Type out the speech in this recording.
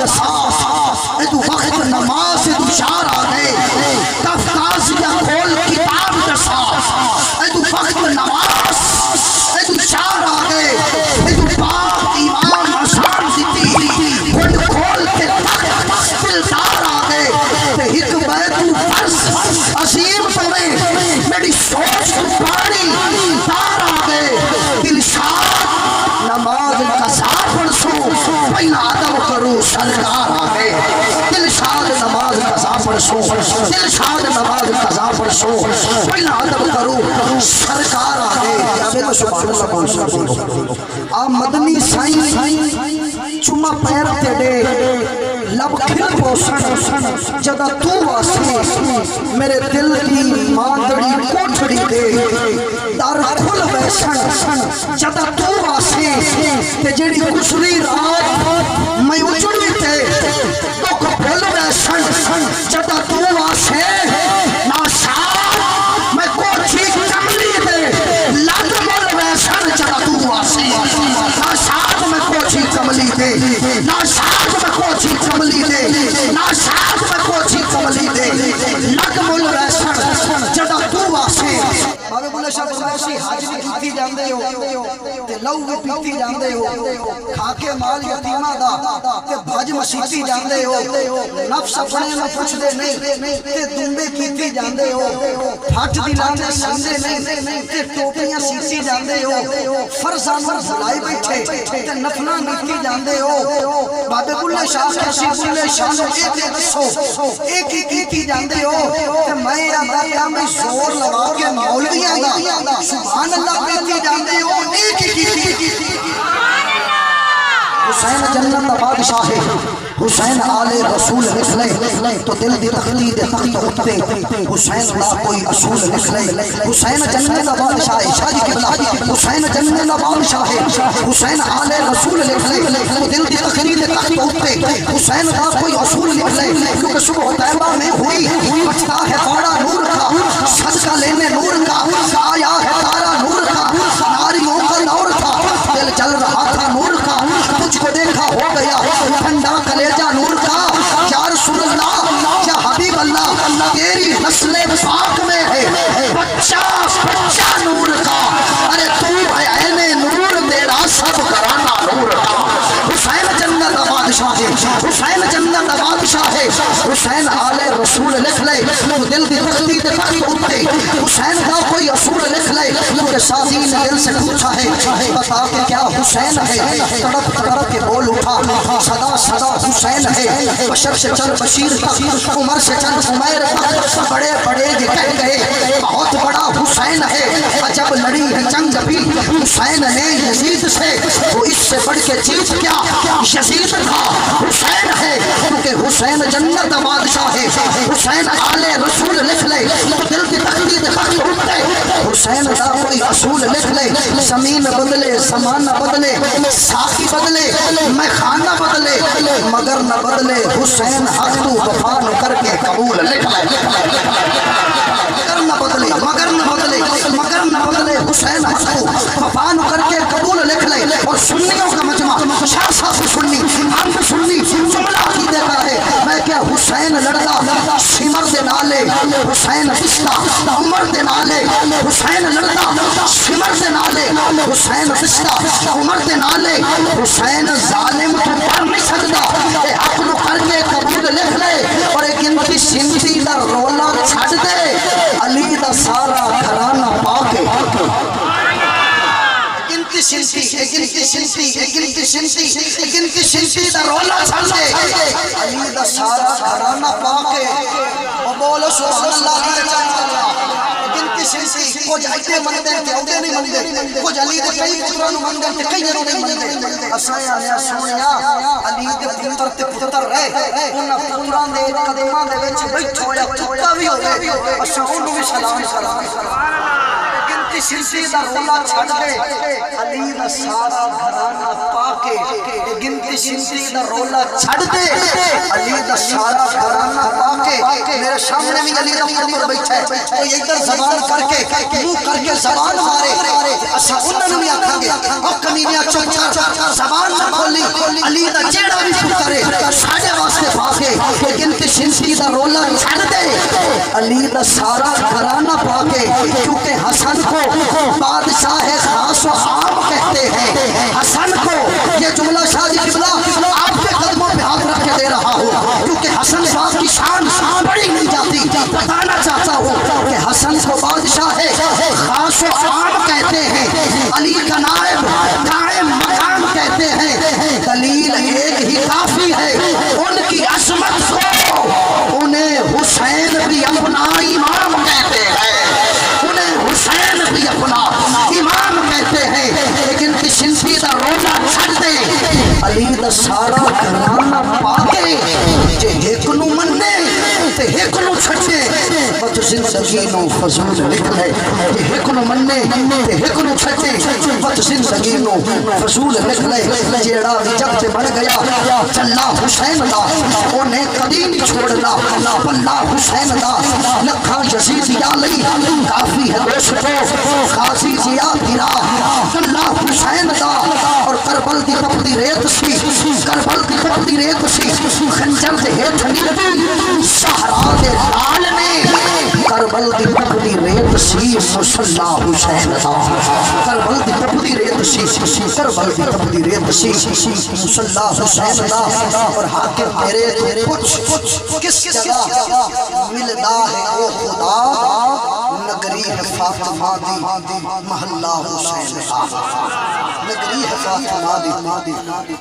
دساس ادو وقت نماز ادو شار آگے تفتازیہ کھول کتاب دساس ادو وقت نماز ادو شار آگے ادو پاک ایمان آسان دیتی گھنڈ کھول کے تخت دلدار آگے تے ہک بیتو فرض عظیم تمہیں میری سوچ پانی دار آگے دل شار نماز قضا پڑھسو پہلا ادب کرو سرکار آگے دل شاد نماز قضا پڑھسو دل شاد نماز قضا پڑھسو پہلا ادب کرو سرکار آگے ابے تو سبحان اللہ بول سکو آ مدنی سائیں چما پیر تیڑے لب کھل پوسن جدا تو واسے میرے دل کی ماندڑی کوٹھڑی دے در کھل بیسن جدا تو واسے تے جڑی گزری رات میں اجڑی تے دکھ بھول بیسن جدا تو واسے ناشاد میں کوٹھی کملی دے لد بول بیسن جدا تو واسے ناشاد میں کوٹھی کملی دے ناشاد میں کوٹھی کملی دے ناشاد میں کوٹھی کملی دے لد بول بیسن جدا تو واسے بابے بولے شاہ فرمائشی حج بھی کیتی جاندے ہو تے لو بھی پیتی جاندے ہو کھا کے مال یتیمہ دا تے بھج مسیتی جاندے ہو نفس اپنے میں پوچھ دے نہیں تے دنبے کیتی جاندے ہو پھٹ دلانے سندے نہیں تے ٹوپیاں سیتی جاندے ہو فرزان بلائی بیٹھے تے نفلہ نیتی جاندے ہو بابے بولے شاہ کسی بولے شاہ نو ایک دسو ایک ہی کیتی جاندے ہو تے میں آدھا کیا میں زور لگا کے مولوی سبحان اللہ کہتی جاندے ہو ایک ہی کیتی حسین جنت بادشاہ ہے حسین آل رسول نکلے تو دل دی تخلید تخت اٹھتے حسین لا کوئی اصول نکلے حسین جنت بادشاہ ہے شاہ جی قبلہ حسین جنت بادشاہ ہے حسین آل رسول نکلے تو دل دی تخلید تخت اٹھتے حسین لا کوئی اصول نکلے کیونکہ صبح طیبہ میں ہوئی بچتا ہے بڑا نور کا صدقہ لینے نور کا آیا ہے تارا نور کا ناریوں کا دور تھا دل جل رہا تھا نور کا تجھ کو دیکھا ہو گیا ٹھنڈا کلیجہ نور کا یا رسول اللہ یا حبیب اللہ تیری نسل پاک میں ہے بچہ نور کا ارے تو ہے عین نور تیرا سب کرانا نور کا حسین جنت بادشاہ ہے حسین جنت بادشاہ ہے حسین آل رسول لکھ لے تو دل دی تختی دے تخت اٹھتے حسین کا کوئی اصول لکھ لے کہ شادی نے دل سے پوچھا ہے بتا کہ کیا حسین ہے تڑپ تڑپ کے بول اٹھا صدا صدا حسین ہے بشر سے چل بشیر تک عمر سے چل عمیر تک بڑے بڑے یہ کہہ گئے بہت بڑا حسین ہے عجب لڑی ہے جنگ بھی حسین نے یزید سے وہ اس سے بڑھ کے جیت کیا یزید تھا حسین ہے کیونکہ حسین جنت بادشاہ ہے حسین آل رسول لکھ لے تو دل کی تقلید خط اٹھتے حسین کا کوئی اصول لکھ لے زمین بدلے زمانہ بدلے ساقی بدلے میں خانہ بدلے مگر نہ بدلے حسین حق تو وفا نہ کر کے قبول لکھ لے مگر نہ بدلے مگر نہ بدلے مگر نہ بدلے حسین حق تو وفا نہ کر کے قبول لکھ لے اور سنیوں کا مجمع شاہ صاحب سنی ہم سنی جملہ کی دیتا ہے میں کیا حسین لڑتا سمر دے نالے حسین بستا عمر دے نالے حسین لڑتا سمر دے نالے حسین بستا عمر دے نالے حسین ظالم تو پر نہیں سکتا اے حق نو کر کے قبول لکھ لے اور ایک ان کی سنتی دا رولا چھڑ دے علی دا سارا گھرانہ پاکے سنتی دا رولا چھڑ دے علی دا سارا گھرانہ پاکے اور بولو سبحان اللہ گنتی سنتی کچھ ایتے مندے تھے اوٹے نہیں مندے کچھ علی دے کئی پترانو مندے تھے کئی جنوں نہیں مندے اسایا نیا سونیا علی دے پتر تے پتر رہے انہاں پتران دے قدماں دے وچ بیٹھو ہویا کتا بھی ہوئے اساں انہوں بھی سلام گنتی سنتی دا رولا چھڑ دے علی دا سارا گھرانہ پاکے گنتی سنتی دا رولا چھڑ دے علی دا سارا گھرانہ پاکے میرے سامنے بھی علی دا پتر بیٹھا ہے کوئی ادھر زبان کر کے منہ کر کے زبان مارے اسا انہوں نے آکھا گے او کمینیا چوچا زبان نہ کھولی علی دا جیڑا بھی پتر ہے دا رولا چھڑ دے علی دا سارا گھرانہ پا کے کیونکہ حسن کو بادشاہ خاص و عام کہتے ہیں حسن کو یہ جملہ شاہ جی قبلہ آپ کے قدموں پہ ہاتھ رکھ کے دے رہا ہوں کیونکہ حسن صاحب کی شان بڑی نہیں جاتی بتانا چاہتا ہوں کہ حسن کو بادشاہ خاص و عام کہتے ہیں علی کا نائب قائم مقام کہتے ہیں دلیل ایک ہی کافی ہے ان کی عظمت کو انہیں حسین بھی اپنا امام کہتے ہیں انہیں حسین بھی اپنا امام کہتے ہیں لیکن کشنسی دا روزہ چھڑ دے علی دا سارا گھرانہ پا کے جے ایک نو مننے تے ایک نو چھڑے بچ زندگی نو فضول نکلے جے ایک نو مننے تے ایک نو چھڑے بچ زندگی نو فضول نکلے جیڑا بھی جب سے بڑھ گیا چلا حسین دا انہیں کبھی نہیں چھوڑنا پلہ حسین دا لکھا یزید یا لئی کافی ہے دوستو خاصی زیا گرا چلا حسین دا اور کربل دی پپڑی ریت سی کربل دی پپڑی ریت سی خنجر دے ہیٹھ نکلی سہرا دے لال نے کربل دی پپڑی ریت سی مصلی حسین دا کربل دی پپڑی ریت سی کربل دی پپڑی ریت سی مصلی حسین دا اور حاکم تیرے کچھ کس جگہ ملدا ہے او خدا نگری ہے فاطمہ دی محلہ حسین دا نگری ہے فاطمہ دی